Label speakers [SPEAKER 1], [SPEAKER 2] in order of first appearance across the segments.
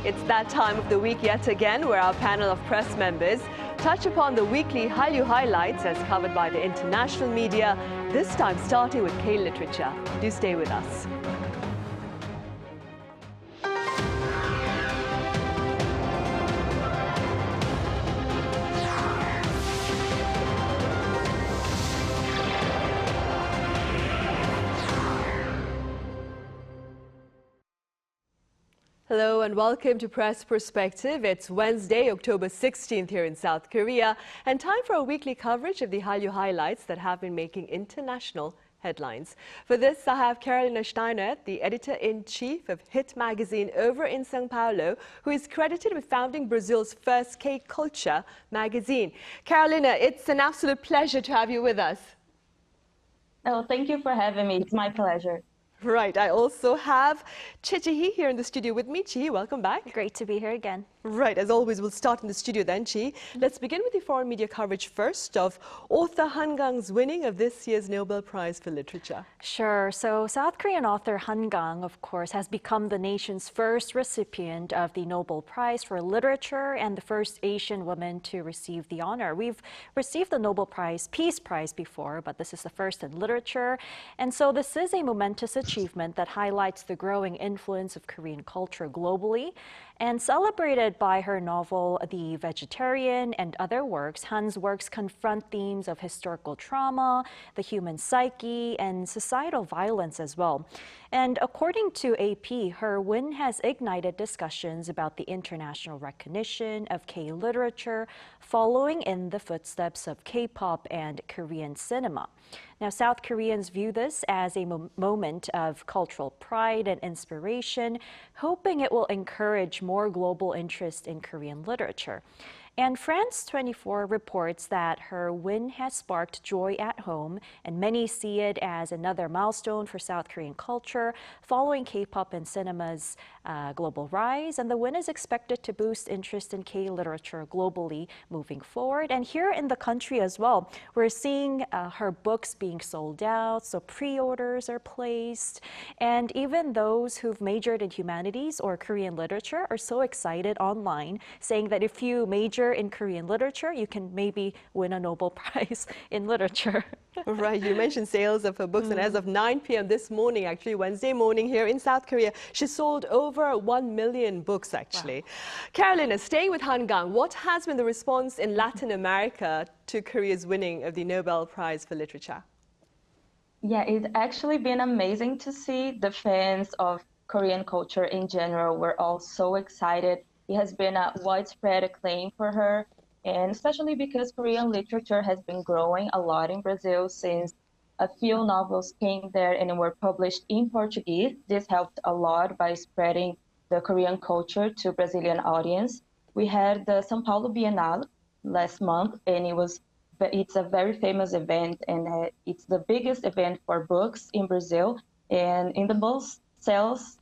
[SPEAKER 1] It's that time of the week yet again where our panel of press members touch upon the weekly Hallyu highlights as covered by the international media, this time starting with K-literature. Do stay with us. Hello and welcome to Press Perspective. It's Wednesday, October 16th here in South Korea, and time for a weekly coverage of the Hallyu highlights that have been making international headlines. For this, I have Carolina Steinert, the editor-in-chief of Hit magazine over in São Paulo, who is credited with founding Brazil's first K-culture magazine. Carolina, it's an absolute pleasure to have you with us.
[SPEAKER 2] Oh, thank you for having me. It's my pleasure.
[SPEAKER 1] Right. I also have Choi Chi-hee here in the studio with me. Chee, welcome back.
[SPEAKER 3] Great to be here again.
[SPEAKER 1] Right. As always, we'll start in the studio then, Chee. Let's begin with the foreign media coverage first of author Han Kang's winning of this year's Nobel Prize for Literature.
[SPEAKER 3] Sure. So South Korean author Han Kang, of course, has become the nation's first recipient of the Nobel Prize for Literature and the first Asian woman to receive the honor. We've received the Nobel Peace Prize before, but this is the first in literature. And so this is a momentous achievement that highlights the growing influence of Korean culture globally. And celebrated by her novel, The Vegetarian, and other works, Han's works confront themes of historical trauma, the human psyche, and societal violence as well. And according to AP, her win has ignited discussions about the international recognition of K-literature, following in the footsteps of K-pop and Korean cinema. Now, South Koreans view this as a moment of cultural pride and inspiration, hoping it will encourage more global interest in Korean literature. And France 24 reports that her win has sparked joy at home, and many see it as another milestone for South Korean culture, following K-pop and cinema's global rise. And the win is expected to boost interest in K-literature globally moving forward. And here in the country as well, we're seeing her books being sold out, so pre-orders are placed. And even those who've majored in humanities or Korean literature are so excited online, saying that if you major in Korean literature, you can maybe win a Nobel Prize in literature.
[SPEAKER 1] Right, you mentioned sales of her books, and as of 9 p.m. this morning, actually Wednesday morning here in South Korea, she sold over 1 million books actually. Wow. Carolina, staying with Han Kang, what has been the response in Latin America to Korea's winning of the Nobel Prize for Literature?
[SPEAKER 2] Yeah, it's actually been amazing to see. The fans of Korean culture in general were all so excited. It has been a widespread acclaim for her, and especially because Korean literature has been growing a lot in Brazil since a few novels came there and were published in Portuguese. This helped a lot by spreading the Korean culture to Brazilian audience. We had the São Paulo Bienal last month, and it's a very famous event, and it's the biggest event for books in Brazil. And in the most sales,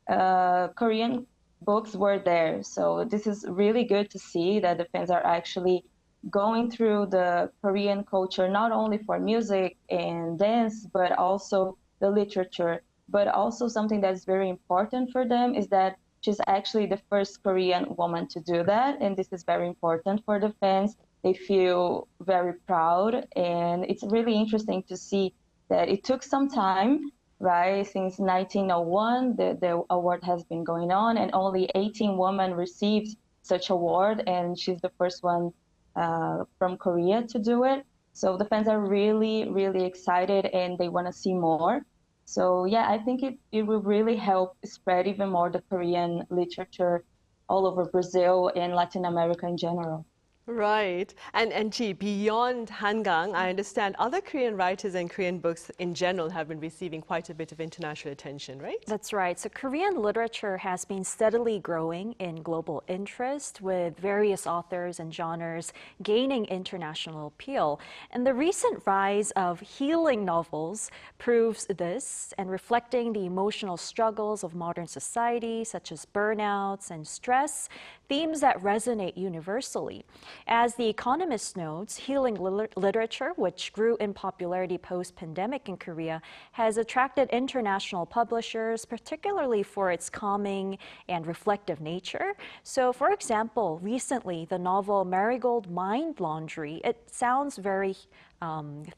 [SPEAKER 2] Korean books were there. So this is really good to see that the fans are actually going through the Korean culture, not only for music and dance, but also the literature. But also something that's very important for them is that she's actually the first Korean woman to do that. And this is very important for the fans. They feel very proud. And it's really interesting to see that it took some time. Right, since 1901, the award has been going on, and only 18 women received such award, and she's the first one from Korea to do it. So the fans are really, really excited, and they want to see more. So yeah, I think it will really help spread even more the Korean literature all over Brazil and Latin America in general.
[SPEAKER 1] Right. And Jee, beyond Han Kang, I understand other Korean writers and Korean books in general have been receiving quite a bit of international attention, right?
[SPEAKER 3] That's right. So Korean literature has been steadily growing in global interest, with various authors and genres gaining international appeal. And the recent rise of healing novels proves this, and reflecting the emotional struggles of modern society, such as burnouts and stress, themes that resonate universally. As The Economist notes, healing literature, which grew in popularity post-pandemic in Korea, has attracted international publishers, particularly for its calming and reflective nature. So, for example, recently, the novel Marigold Mind Laundry, it sounds very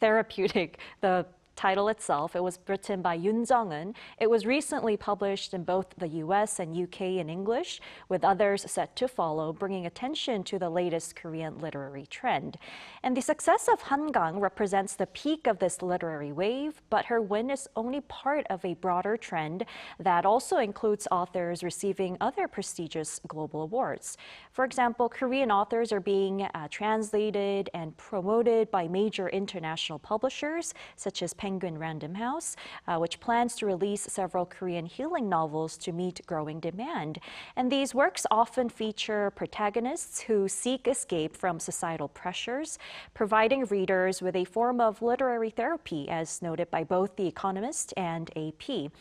[SPEAKER 3] therapeutic. The title itself, it was written by Yoon Jung-eun. It was recently published in both the US and UK in English, with others set to follow, bringing attention to the latest Korean literary trend. And the success of Han Kang represents the peak of this literary wave, but her win is only part of a broader trend that also includes authors receiving other prestigious global awards. For example, Korean authors are being translated and promoted by major international publishers, such as Penguin Random House, which plans to release several Korean healing novels to meet growing demand. And these works often feature protagonists who seek escape from societal pressures, providing readers with a form of literary therapy, as noted by both The Economist and AP.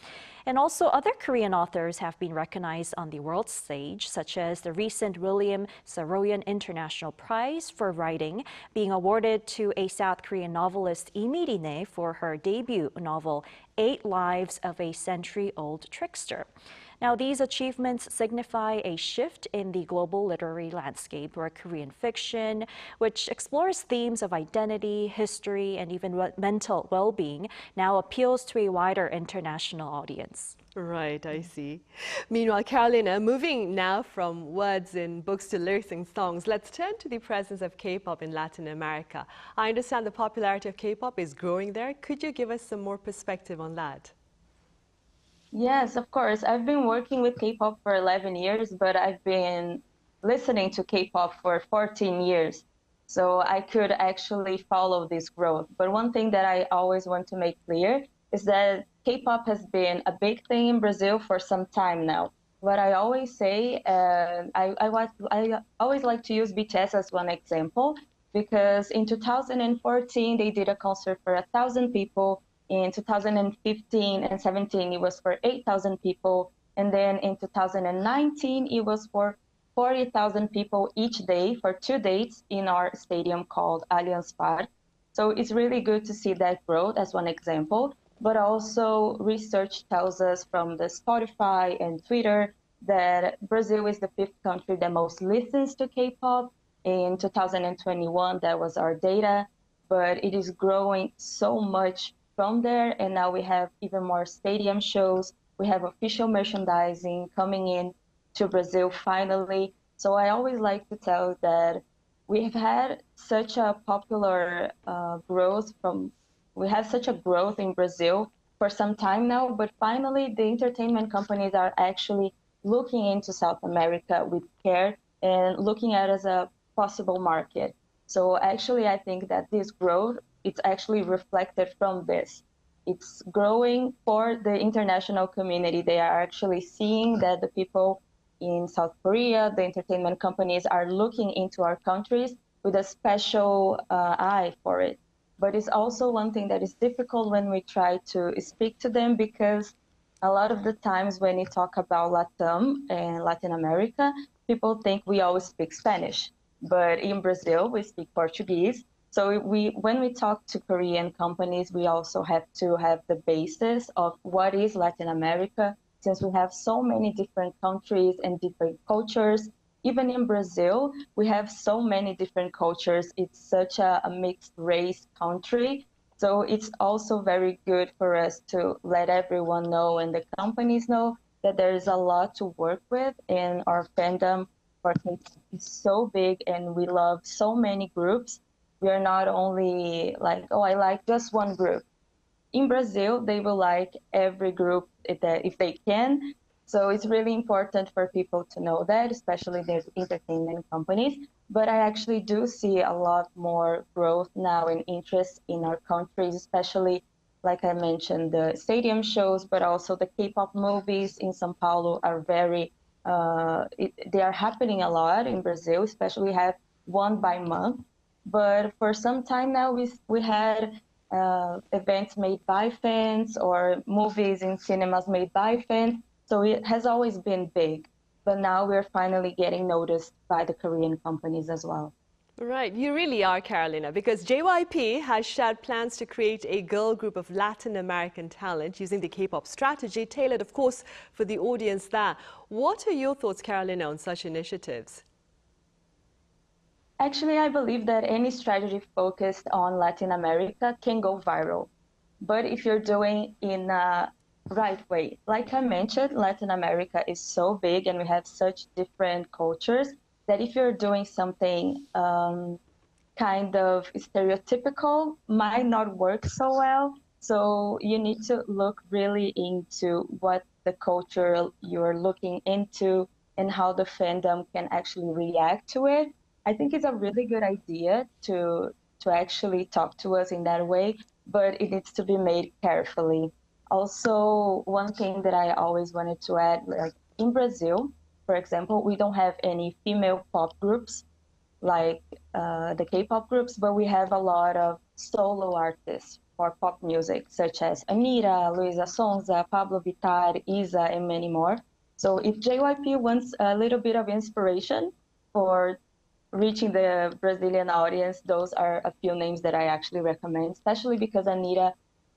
[SPEAKER 3] And also, other Korean authors have been recognized on the world stage, such as the recent William Saroyan International Prize for Writing being awarded to a South Korean novelist Lee Mi-ri for her debut novel, 8 Lives of a Century-Old Trickster. Now, these achievements signify a shift in the global literary landscape, where Korean fiction, which explores themes of identity, history, and even mental well-being, now appeals to a wider international audience.
[SPEAKER 1] Right, I see. Meanwhile, Carolina, moving now from words in books to lyrics and songs, let's turn to the presence of K-pop in Latin America. I understand the popularity of K-pop is growing there. Could you give us some more perspective on that?
[SPEAKER 2] Yes, of course. I've been working with K-pop for 11 years, but I've been listening to K-pop for 14 years. So I could actually follow this growth. But one thing that I always want to make clear is that K-pop has been a big thing in Brazil for some time now. What I always say, I always like to use BTS as one example, because in 2014, they did a concert for 1,000 people. In 2015 and 17, it was for 8,000 people. And then in 2019, it was for 40,000 people each day for 2 days in our stadium called Allianz Parque. So it's really good to see that growth as one example. But also research tells us from the Spotify and Twitter that Brazil is the 5th country that most listens to K-pop. In 2021, that was our data, but it is growing so much from there, and now we have even more stadium shows. We have official merchandising coming in to Brazil finally. So I always like to tell that we have had such a popular we have such a growth in Brazil for some time now, but finally the entertainment companies are actually looking into South America with care and looking at it as a possible market. So actually, I think that this growth, it's actually reflected from this. It's growing for the international community. They are actually seeing that the people in South Korea, the entertainment companies, are looking into our countries with a special eye for it. But it's also one thing that is difficult when we try to speak to them, because a lot of the times when you talk about LATAM and Latin America, people think we always speak Spanish. But in Brazil, we speak Portuguese. So when we talk to Korean companies, we also have to have the basis of what is Latin America, since we have so many different countries and different cultures. Even in Brazil, we have so many different cultures. It's such a mixed race country. So it's also very good for us to let everyone know and the companies know that there is a lot to work with, and our fandom for K-pop is so big and we love so many groups. We are not only like, oh, I like just one group. In Brazil, they will like every group if they can. So it's really important for people to know that, especially the entertainment companies. But I actually do see a lot more growth now and interest in our countries, especially, like I mentioned, the stadium shows, but also the K-pop movies in São Paulo are they are happening a lot in Brazil, especially we have one by month. But for some time now, we had events made by fans or movies in cinemas made by fans. So it has always been big. But now we're finally getting noticed by the Korean companies as well.
[SPEAKER 1] Right, you really are, Carolina, because JYP has shared plans to create a girl group of Latin American talent using the K-pop strategy, tailored, of course, for the audience there. What are your thoughts, Carolina, on such initiatives?
[SPEAKER 2] Actually, I believe that any strategy focused on Latin America can go viral. But if you're doing in a right way, like I mentioned, Latin America is so big and we have such different cultures that if you're doing something kind of stereotypical, might not work so well. So you need to look really into what the culture you're looking into and how the fandom can actually react to it. I think it's a really good idea to actually talk to us in that way, but it needs to be made carefully. Also, one thing that I always wanted to add, like in Brazil, for example, we don't have any female pop groups like the K-pop groups, but we have a lot of solo artists for pop music, such as Anita, Luisa Sonza, Pablo Vittar, Isa, and many more. So if JYP wants a little bit of inspiration for reaching the Brazilian audience, those are a few names that I actually recommend, especially because Anita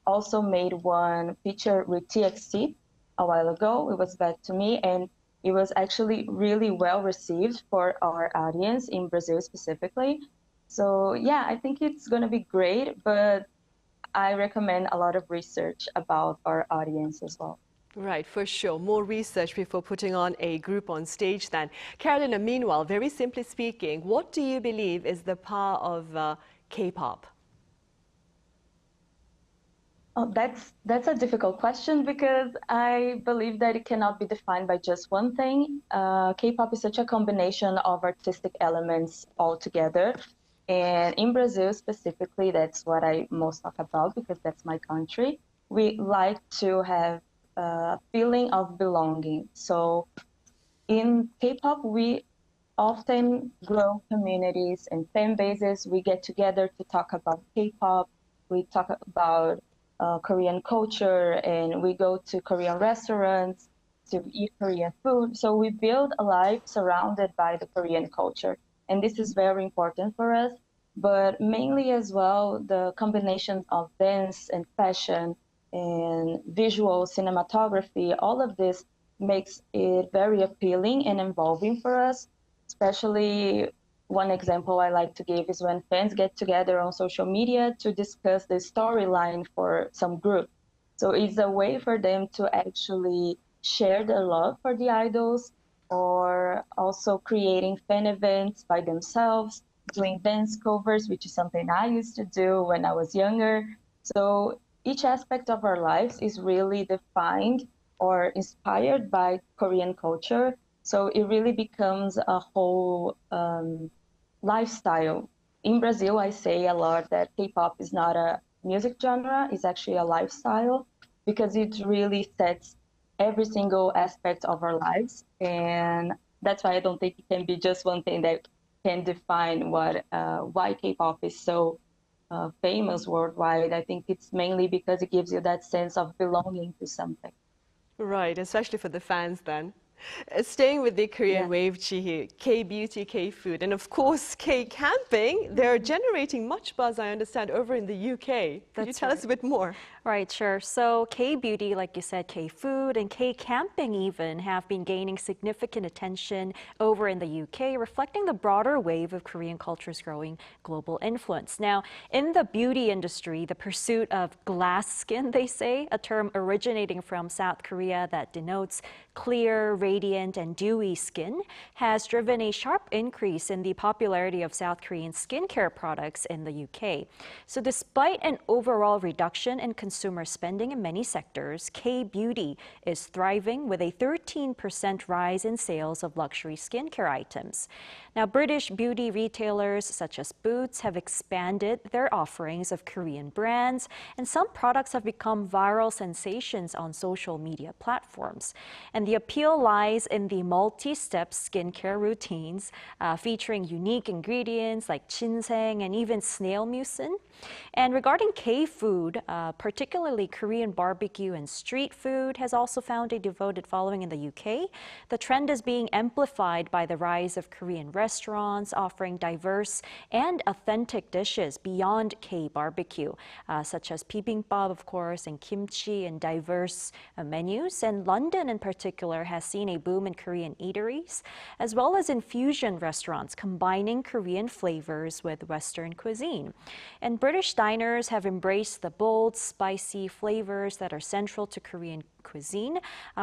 [SPEAKER 2] also made one feature with TXT a while ago. It was Back to Me, and it was actually really well received for our audience in Brazil specifically. So yeah, I think it's going to be great, but I recommend a lot of research about our audience as well.
[SPEAKER 1] Right, for sure. More research before putting on a group on stage then. Carolina, meanwhile, very simply speaking, what do you believe is the power of K-pop?
[SPEAKER 2] Oh, that's a difficult question because I believe that it cannot be defined by just one thing. K-pop is such a combination of artistic elements all together. And in Brazil specifically, that's what I most talk about because that's my country. We like to have a feeling of belonging. So in K-pop, we often grow communities and fan bases. We get together to talk about K-pop. We talk about Korean culture, and we go to Korean restaurants to eat Korean food. So we build a life surrounded by the Korean culture. And this is very important for us, but mainly as well, the combination of dance and fashion and visual cinematography, all of this makes it very appealing and involving for us, especially one example I like to give is when fans get together on social media to discuss the storyline for some group. So it's a way for them to actually share their love for the idols or also creating fan events by themselves, doing dance covers, which is something I used to do when I was younger. So each aspect of our lives is really defined or inspired by Korean culture. So it really becomes a whole lifestyle. In Brazil, I say a lot that K-pop is not a music genre, it's actually a lifestyle because it really sets every single aspect of our lives. And that's why I don't think it can be just one thing that can define why K-pop is so famous worldwide. I think it's mainly because it gives you that sense of belonging to something.
[SPEAKER 1] Right, especially for the fans then. Staying with the Korean wave, Jee-hee, K-beauty, K-food, and of course K-camping, they're generating much buzz, I understand, over in the UK. Could you tell us a bit more?
[SPEAKER 3] Right, sure. So K-beauty, like you said, K-food and K-camping even have been gaining significant attention over in the UK, reflecting the broader wave of Korean culture's growing global influence. Now, in the beauty industry, the pursuit of glass skin, they say, a term originating from South Korea that denotes clear, radiant, and dewy skin, has driven a sharp increase in the popularity of South Korean skincare products in the UK. So despite an overall reduction in consumer spending in many sectors, K-beauty is thriving with a 13% rise in sales of luxury skincare items. Now, British beauty retailers such as Boots have expanded their offerings of Korean brands, and some products have become viral sensations on social media platforms. And the appeal lies in the multi-step skincare routines featuring unique ingredients like ginseng and even snail mucin. And regarding K-food, particularly particularly Korean barbecue and street food, has also found a devoted following in the UK. The trend is being amplified by the rise of Korean restaurants offering diverse and authentic dishes beyond K-barbecue, such as bibimbap, of course, and kimchi, and diverse menus. And London in particular has seen a boom in Korean eateries, as well as in fusion restaurants combining Korean flavors with Western cuisine. And British diners have embraced the bold, spicy flavors that are central to Korean cuisine,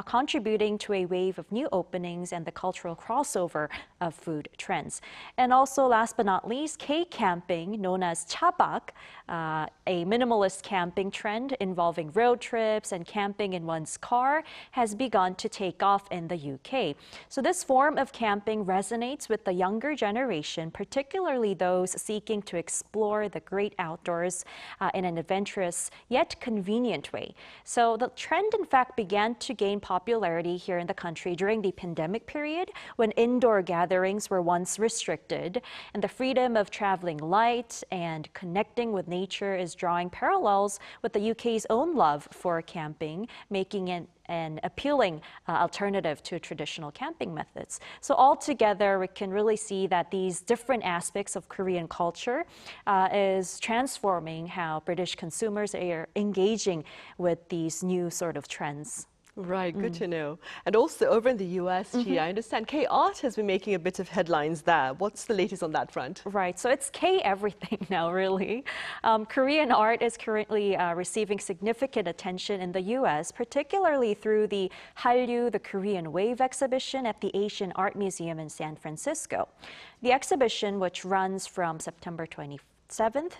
[SPEAKER 3] contributing to a wave of new openings and the cultural crossover of food trends. And also, last but not least, K-camping, known as chabak, a minimalist camping trend involving road trips and camping in one's car, has begun to take off in the UK. So this form of camping resonates with the younger generation, particularly those seeking to explore the great outdoors in an adventurous yet convenient way. So the trend, in fact, began to gain popularity here in the country during the pandemic period, when indoor gatherings were once restricted, and the freedom of traveling light and connecting with nature is drawing parallels with the UK's own love for camping, making it an appealing alternative to traditional camping methods. So altogether, we can really see that these different aspects of Korean culture is transforming how British consumers are engaging with these new sort of trends.
[SPEAKER 1] Right, good to know. And also over in the US, Jee, I understand K-art has been making a bit of headlines there. What's the latest on that front?
[SPEAKER 3] Right, so it's K-everything now, really. Korean art is currently receiving significant attention in the US, particularly through the Hallyu, the Korean Wave exhibition at the Asian Art Museum in San Francisco. The exhibition, which runs from September 24th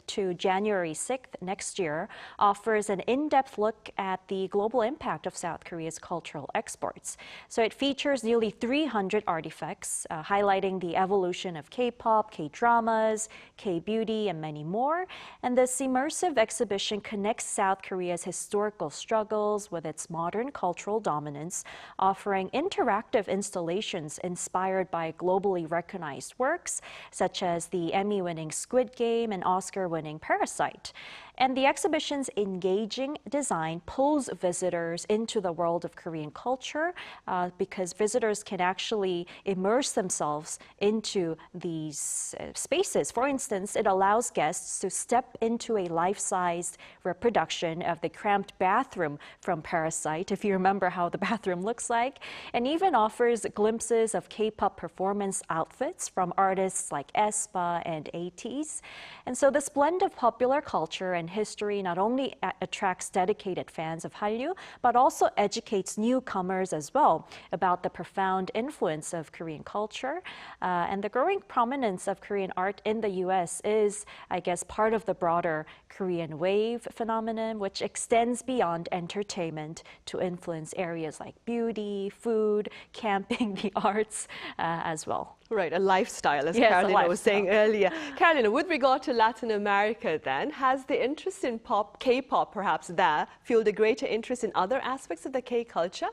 [SPEAKER 3] to January 6th next year, offers an in-depth look at the global impact of South Korea's cultural exports. So it features nearly 300 artifacts, highlighting the evolution of K-pop, K-dramas, K-beauty, and many more. And this immersive exhibition connects South Korea's historical struggles with its modern cultural dominance, offering interactive installations inspired by globally recognized works, such as the Emmy-winning Squid Game and Oscar-winning Parasite. And the exhibition's engaging design pulls visitors into the world of Korean culture because visitors can actually immerse themselves into these spaces. For instance, it allows guests to step into a life-sized reproduction of the cramped bathroom from Parasite, if you remember how the bathroom looks like, and even offers glimpses of K-pop performance outfits from artists like aespa and ATEEZ. And so this blend of popular culture and history not only attracts dedicated fans of Hallyu, but also educates newcomers as well about the profound influence of Korean culture. And the growing prominence of Korean art in the US is, I guess, part of the broader Korean wave phenomenon, which extends beyond entertainment to influence areas like beauty, food, camping, the arts as well.
[SPEAKER 1] Right, a lifestyle, as
[SPEAKER 3] Yes,
[SPEAKER 1] Carolina was saying earlier. Carolina, with regard to Latin America then, has the interest in K-pop perhaps there fueled a greater interest in other aspects of the K-culture?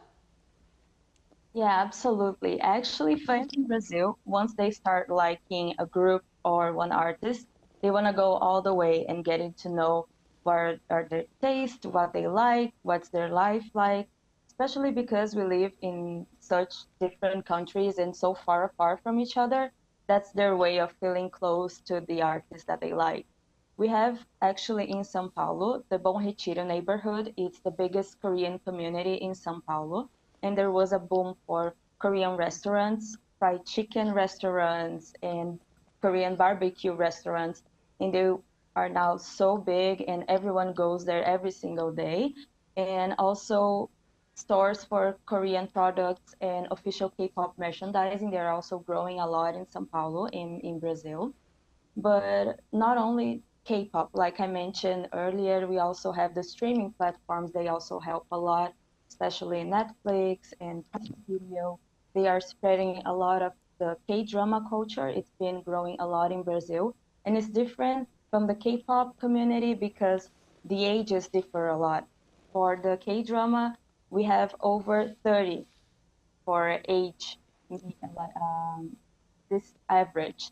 [SPEAKER 2] Yeah, absolutely. Actually, fans in Brazil, once they start liking a group or one artist, they want to go all the way and getting to know what are their tastes, what they like, what's their life like, especially because we live in such different countries and so far apart from each other. That's their way of feeling close to the artist that they like. We have actually in São Paulo, the Bom Retiro neighborhood. It's the biggest Korean community in São Paulo. And there was a boom for Korean restaurants, fried chicken restaurants, and Korean barbecue restaurants. And they are now so big and everyone goes there every single day. And also stores for Korean products and official K-pop merchandising. They're also growing a lot in São Paulo, in Brazil. But not only K-pop, like I mentioned earlier, we also have the streaming platforms. They also help a lot, especially Netflix and Prime Video. They are spreading a lot of the K-drama culture. It's been growing a lot in Brazil. And it's different from the K-pop community because the ages differ a lot. For the K-drama, we have over 30 for age, this average.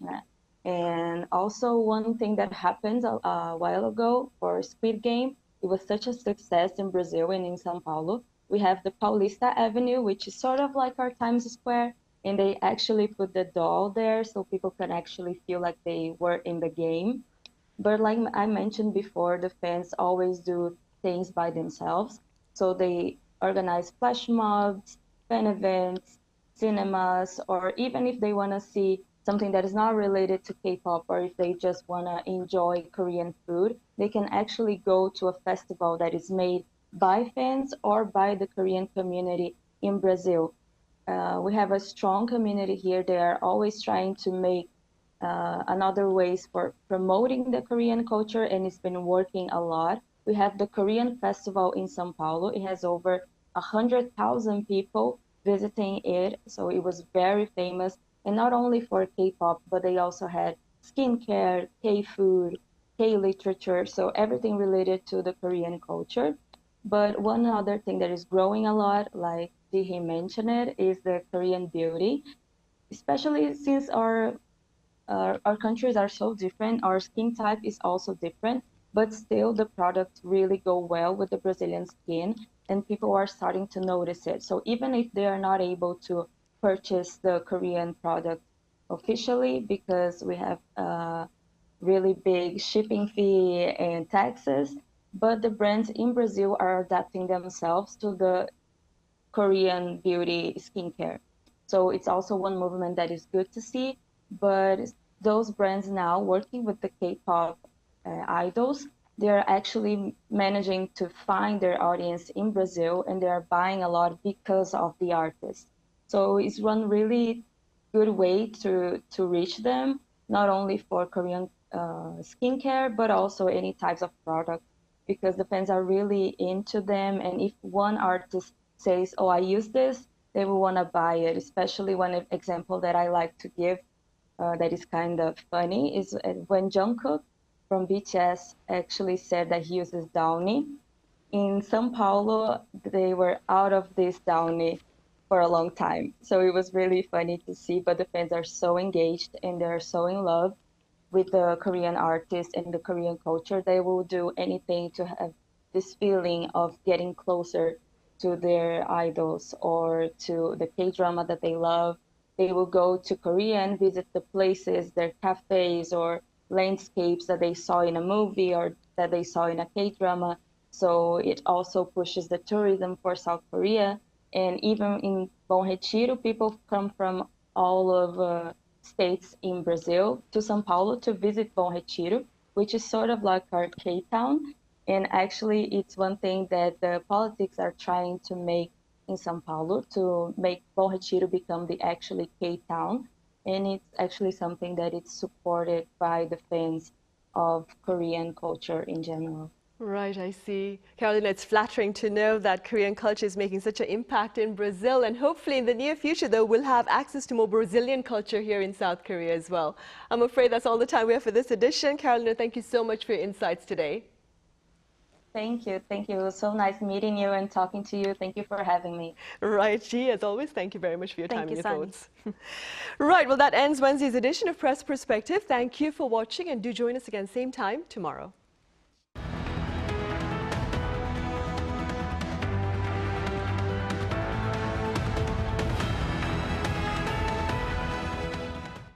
[SPEAKER 2] And also one thing that happened a while ago for Squid Game, it was such a success in Brazil and in São Paulo. We have the Paulista Avenue, which is sort of like our Times Square, and they actually put the doll there so people can actually feel like they were in the game. But like I mentioned before, the fans always do things by themselves. So they organize flash mobs, fan events, cinemas, or even if they want to see something that is not related to K-pop, or if they just want to enjoy Korean food, they can actually go to a festival that is made by fans or by the Korean community in Brazil. We have a strong community here. They are always trying to make another ways for promoting the Korean culture, and it's been working a lot. We have the Korean Festival in São Paulo. It has over 100,000 people visiting it, so it was very famous. And not only for K-pop, but they also had skincare, K-food, K-literature, so everything related to the Korean culture. But one other thing that is growing a lot, like Jee-hee mentioned it, is the Korean beauty, especially since our countries are so different. Our skin type is also different, but still the products really go well with the Brazilian skin, and people are starting to notice it. So even if they are not able to purchase the Korean product officially because we have a really big shipping fee and taxes, but the brands in Brazil are adapting themselves to the Korean beauty skincare. So it's also one movement that is good to see. But those brands now working with the K-pop idols, they're actually managing to find their audience in Brazil, and they're buying a lot because of the artists. So it's one really good way to reach them, not only for Korean skincare, but also any types of product, because the fans are really into them. And if one artist says, oh, I use this, they will want to buy it. Especially one example that I like to give that is kind of funny is when Jungkook from BTS actually said that he uses Downy. In São Paulo, they were out of this Downy for a long time. So it was really funny to see, but the fans are so engaged and they're so in love with the Korean artists and the Korean culture. They will do anything to have this feeling of getting closer to their idols or to the K-drama that they love. They will go to Korea and visit the places, their cafes or landscapes that they saw in a movie or that they saw in a K-drama. So it also pushes the tourism for South Korea. And even in Bom Retiro, people come from all of states in Brazil to São Paulo to visit Bom Retiro, which is sort of like our K-town. And actually, it's one thing that the politics are trying to make in São Paulo, to make Bom Retiro become the actually K-town. And it's actually something that it's supported by the fans of Korean culture in general.
[SPEAKER 1] Right, I see. Carolina, it's flattering to know that Korean culture is making such an impact in Brazil, and hopefully in the near future, though, we'll have access to more Brazilian culture here in South Korea as well. I'm afraid that's all the time we have for this edition. Carolina, thank you so much for your insights today.
[SPEAKER 2] Thank you. Thank you. It was so nice meeting you and talking to you. Thank you for having me.
[SPEAKER 1] Right, Jee, as always, thank you very much for your time and your
[SPEAKER 3] Sunny.
[SPEAKER 1] thoughts. Right, well, that ends Wednesday's edition of Press Perspective. Thank you for watching, and do join us again same time tomorrow.